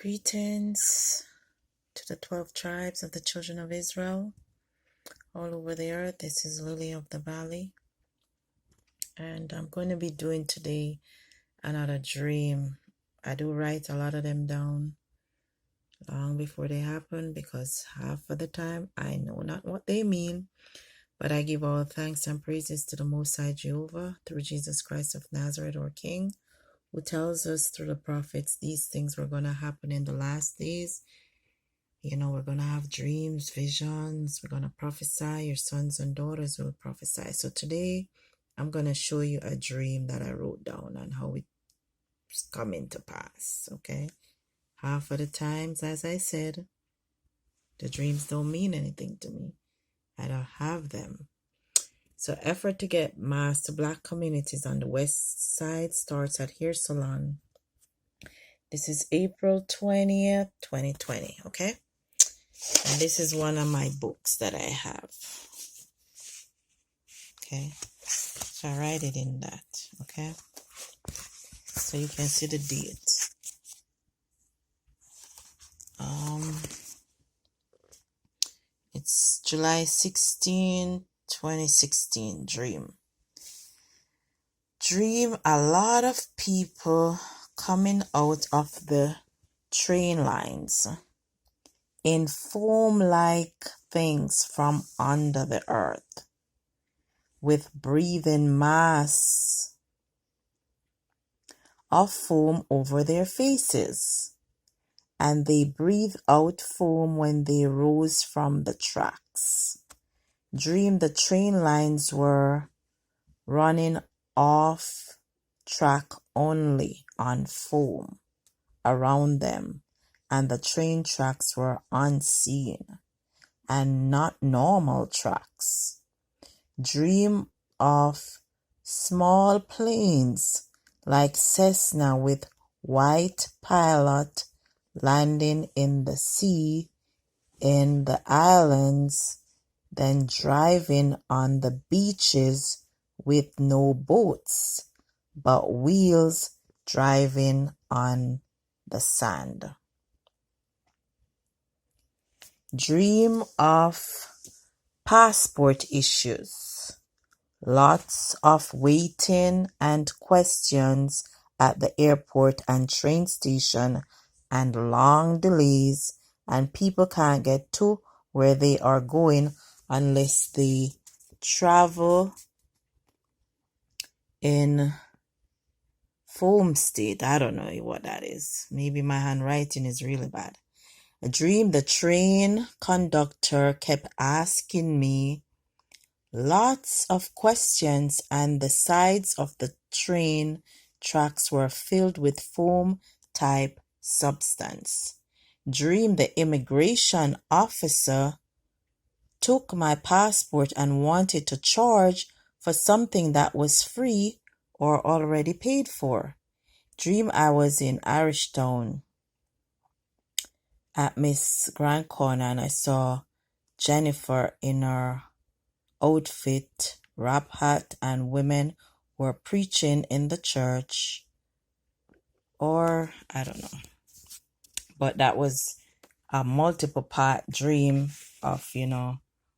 Greetings to the 12 tribes of the children of Israel all over the earth. This is Lily of the Valley, and I'm going to be doing today another dream. I do write a lot of them down long before they happen because half of the time I know not what they mean, but I give all thanks and praises to the Most High Jehovah through Jesus Christ of Nazareth, our King, who tells us through the prophets these things were going to happen in the last days. We're going to have dreams, visions. We're going to prophesy. Your sons and daughters will prophesy. So today, I'm going to show you a dream that I wrote down and how it's coming to pass, okay? Half of the times, as I said, the dreams don't mean anything to me. I don't have them. So effort to get mass to Black communities on the west side starts at Hair Salon. This is April 20th, 2020, okay? And this is one of my books that I have. Okay. So I write it in that. Okay. So you can see the date. It's July 16, 2016. Dream. Dream a lot of people coming out of the train lines in foam-like things from under the earth with breathing mass of foam over their faces, and they breathe out foam when they rose from the tracks. Dream the train lines were running off track only on foam around them, and the train tracks were unseen and not normal tracks. Dream of small planes like Cessna with white pilot landing in the sea in the islands, then driving on the beaches with no boats, but wheels driving on the sand. Dream of passport issues. Lots of waiting and questions at the airport and train station, and long delays, and people can't get to where they are going unless they travel in foam state. I don't know what that is. Maybe my handwriting is really bad. A dream the train conductor kept asking me lots of questions, and the sides of the train tracks were filled with foam type substance. Dream the immigration officer took my passport and wanted to charge for something that was free or already paid for. Dream I was in Irishtown at Miss Grand Corner, and I saw Jennifer in her outfit, wrap hat, and women were preaching in the church, or I don't know. But that was a multiple part dream of,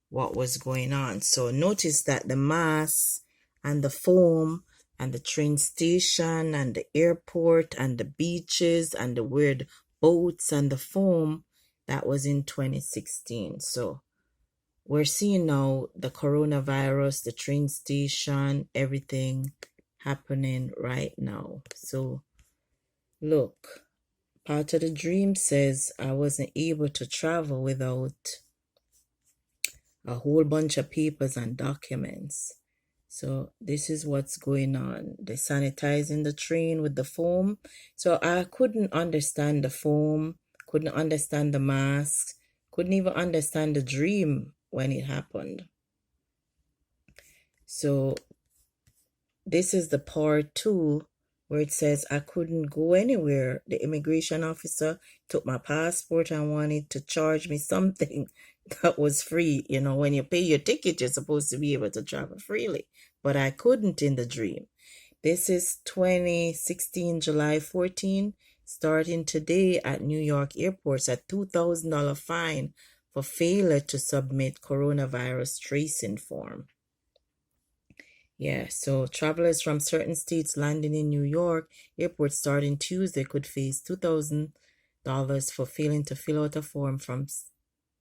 what was going on. So notice that the mass and the foam and the train station and the airport and the beaches and the weird boats and the foam, that was in 2016. So we're seeing now the coronavirus, the train station, everything happening right now. So look, part of the dream says I wasn't able to travel without a whole bunch of papers and documents. So this is what's going on. They're sanitizing the train with the foam. So I couldn't understand the foam, couldn't understand the masks, couldn't even understand the dream when it happened. So this is the part 2 where it says I couldn't go anywhere. The immigration officer took my passport and wanted to charge me something that was free. When you pay your ticket, you're supposed to be able to travel freely. But I couldn't in the dream. This is 2016, July 14. starting today at New York airports, a $2,000 fine for failure to submit coronavirus tracing form. Yeah, so travelers from certain states landing in New York airport starting Tuesday could face $2,000 for failing to fill out a form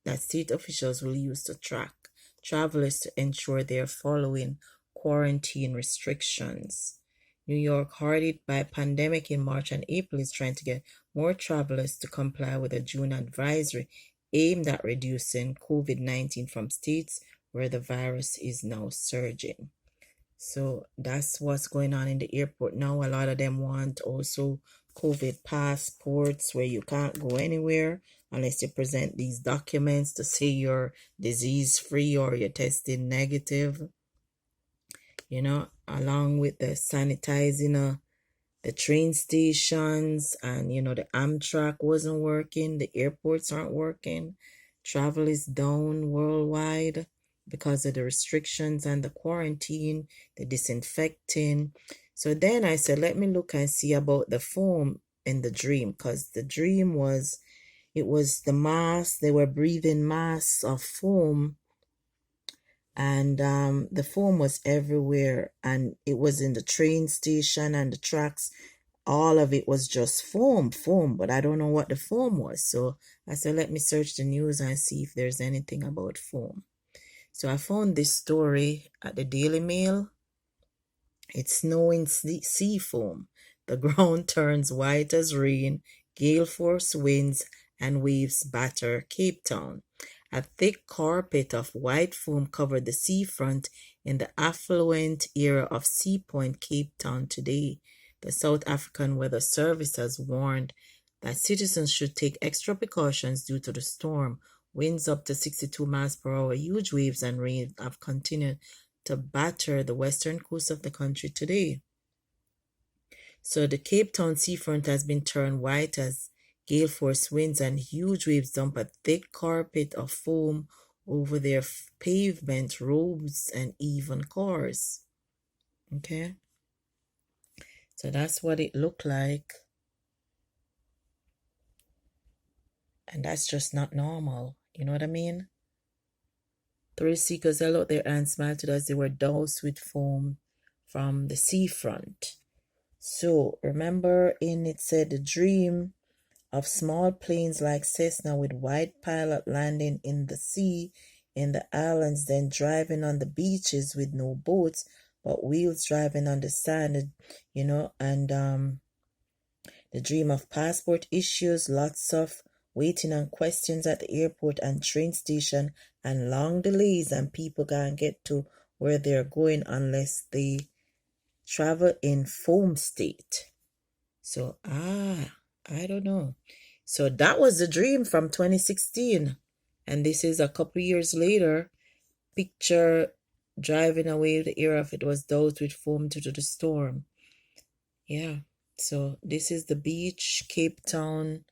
that state officials will use to track travelers to ensure they are following quarantine restrictions. New York, hard hit by pandemic in March and April, is trying to get more travelers to comply with a June advisory aimed at reducing COVID-19 from states where the virus is now surging. So that's what's going on in the airport now. A lot of them want also COVID passports where you can't go anywhere unless you present these documents to say you're disease free or you're tested negative, along with the sanitizing the train stations, and the Amtrak wasn't working, the airports aren't working, travel is down worldwide because of the restrictions and the quarantine, the disinfecting. So then I said, let me look and see about the foam in the dream, because the dream was, it was the mask, they were breathing masks of foam, and the foam was everywhere, and it was in the train station and the tracks. All of it was just foam, but I don't know what the foam was. So I said, let me search the news and see if there's anything about foam. So I found this story at the Daily Mail. It's snowing sea foam. The ground turns white as rain, gale force winds and waves batter Cape Town. A thick carpet of white foam covered the seafront in the affluent area of Sea Point, Cape Town today. The South African Weather Service has warned that citizens should take extra precautions due to the storm. Winds up to 62 miles per hour, huge waves and rain have continued to batter the western coast of the country today. So the Cape Town seafront has been turned white as gale force winds and huge waves dump a thick carpet of foam over their pavement, roads, and even cars. Okay? So that's what it looked like. And that's just not normal. You know what I mean? Thrill seekers held out their hands, smiled as they were doused with foam from the seafront. So remember, it said the dream of small planes like Cessna with white pilot landing in the sea in the islands, then driving on the beaches with no boats but wheels driving on the sand, and the dream of passport issues, lots of waiting and questions at the airport and train station, and long delays, and people can't get to where they're going unless they travel in foam state. So, I don't know. So that was the dream from 2016. And this is a couple years later. Picture driving away the air of it was doused with foam due to the storm. Yeah. So this is the beach. Cape Town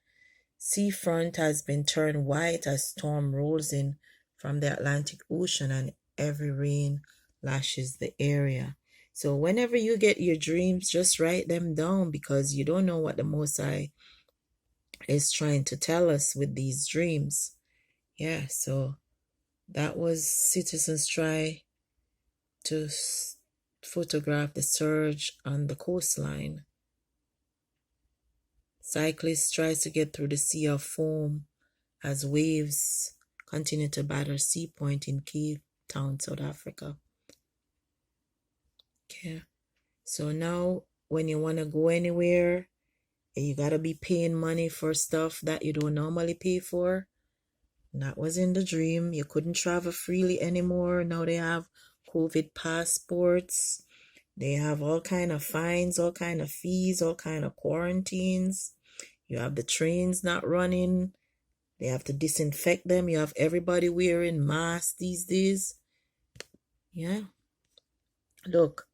seafront has been turned white as storm rolls in from the Atlantic Ocean and heavy rain lashes the area. So whenever you get your dreams, just write them down, because you don't know what the Most High is trying to tell us with these dreams. Yeah, so that was citizens try to photograph the surge on the coastline. Cyclists tries to get through the sea of foam as waves continue to batter Sea Point in Cape Town, South Africa. Okay, so now when you want to go anywhere, you got to be paying money for stuff that you don't normally pay for. That was in the dream. You couldn't travel freely anymore. Now they have COVID passports. They have all kind of fines, all kind of fees, all kind of quarantines. You have the trains not running. They have to disinfect them. You have everybody wearing masks these days. Yeah. Look,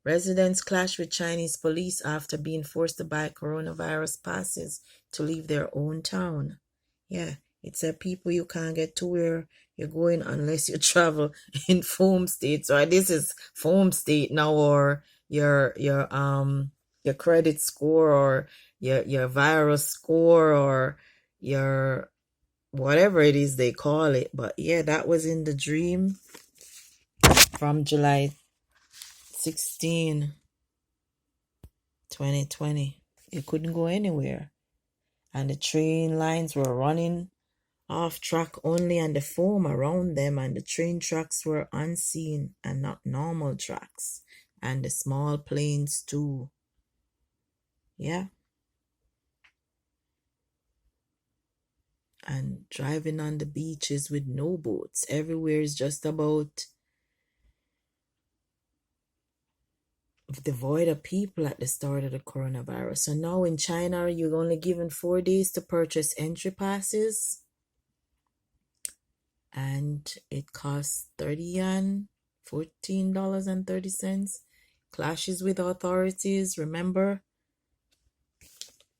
residents clash with Chinese police after being forced to buy coronavirus passes to leave their own town. Yeah, it said people, you can't get to where you're going unless you travel in foam state. So this is foam state now, or your credit score, or your virus score or your whatever it is they call it. But yeah, that was in the dream from July 16, 2020. You couldn't go anywhere. And the train lines were running off track only, and the foam around them, and the train tracks were unseen and not normal tracks. And the small planes too. Yeah. And driving on the beaches with no boats. Everywhere is just about devoid of people at the start of the coronavirus. So now in China, you're only given 4 days to purchase entry passes. And it costs 30 yuan, $14.30. Clashes with authorities. Remember,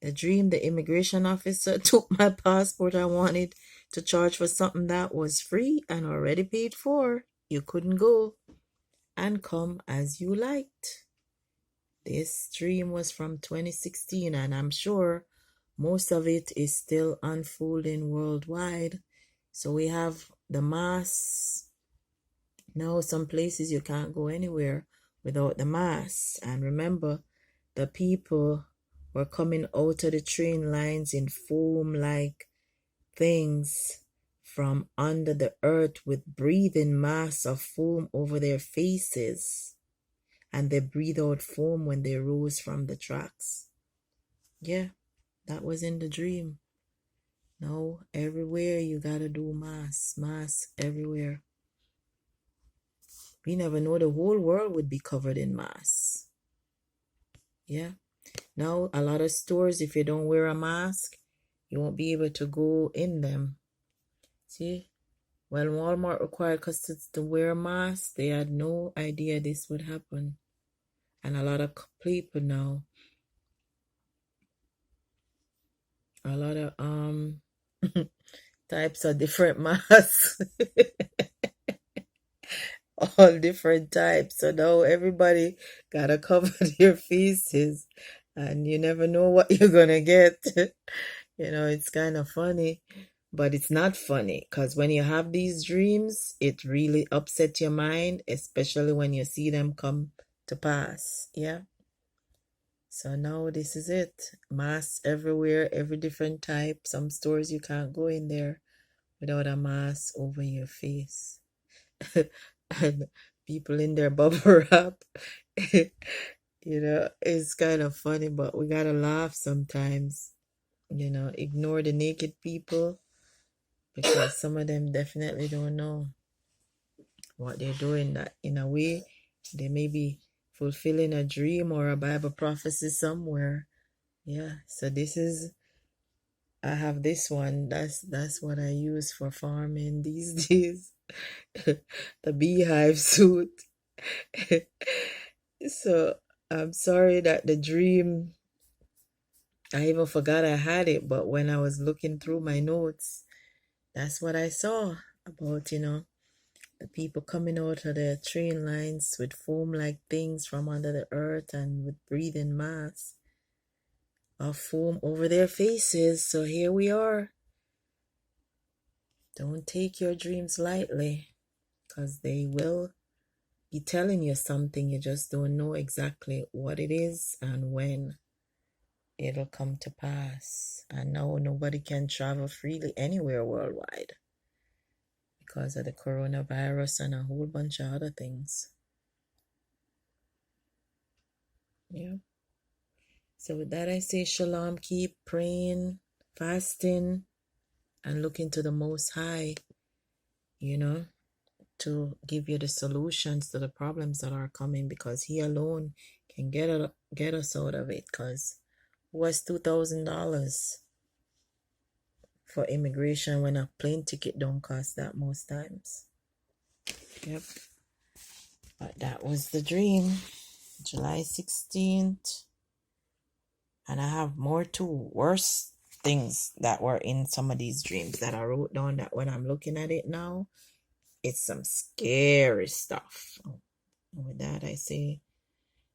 the dream, the immigration officer took my passport. I wanted to charge for something that was free and already paid for. You couldn't go and come as you liked. This dream was from 2016, and I'm sure most of it is still unfolding worldwide. So we have the masks. Now some places you can't go anywhere without the masks. And remember, the people were coming out of the train lines in foam-like things from under the earth with breathing masks of foam over their faces. And they breathe out foam when they rose from the tracks. Yeah, that was in the dream. Now, everywhere you gotta do masks everywhere. We never know the whole world would be covered in masks. Yeah. Now, a lot of stores, if you don't wear a mask, you won't be able to go in them. See? When Walmart required customers to wear a mask, they had no idea this would happen. And a lot of people now, a lot of types of different masks. All different types. So now everybody gotta cover their faces, and you never know what you're gonna get. It's kind of funny, but it's not funny, because when you have these dreams, it really upsets your mind, especially when you see them come to pass. Yeah. So now this is it. Masks everywhere, every different type. Some stores you can't go in there without a mask over your face. And people in their bubble wrap. It's kind of funny, but we gotta laugh sometimes. Ignore the naked people, because some of them definitely don't know what they're doing. That in a way, they may be fulfilling a dream or a Bible prophecy somewhere. Yeah. So I have this one. That's what I use for farming these days. The beehive suit. So I'm sorry that the dream, I even forgot I had it, but when I was looking through my notes, that's what I saw about, the people coming out of the train lines with foam-like things from under the earth and with breathing masks of foam over their faces. So here we are. Don't take your dreams lightly, because they will be telling you something. You just don't know exactly what it is and when it'll come to pass. And now nobody can travel freely anywhere worldwide because of the coronavirus and a whole bunch of other things. Yeah. So with that, I say shalom. Keep praying, fasting, and looking to the Most High, to give you the solutions to the problems that are coming, because He alone can get us out of it. Because what's $2,000 for immigration when a plane ticket don't cost that most times? Yep. But that was the dream, July 16th. And I have more too, worse things that were in some of these dreams that I wrote down, that when I'm looking at it now, it's some scary stuff. And with that, I say,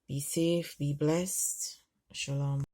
be safe, be blessed. Shalom.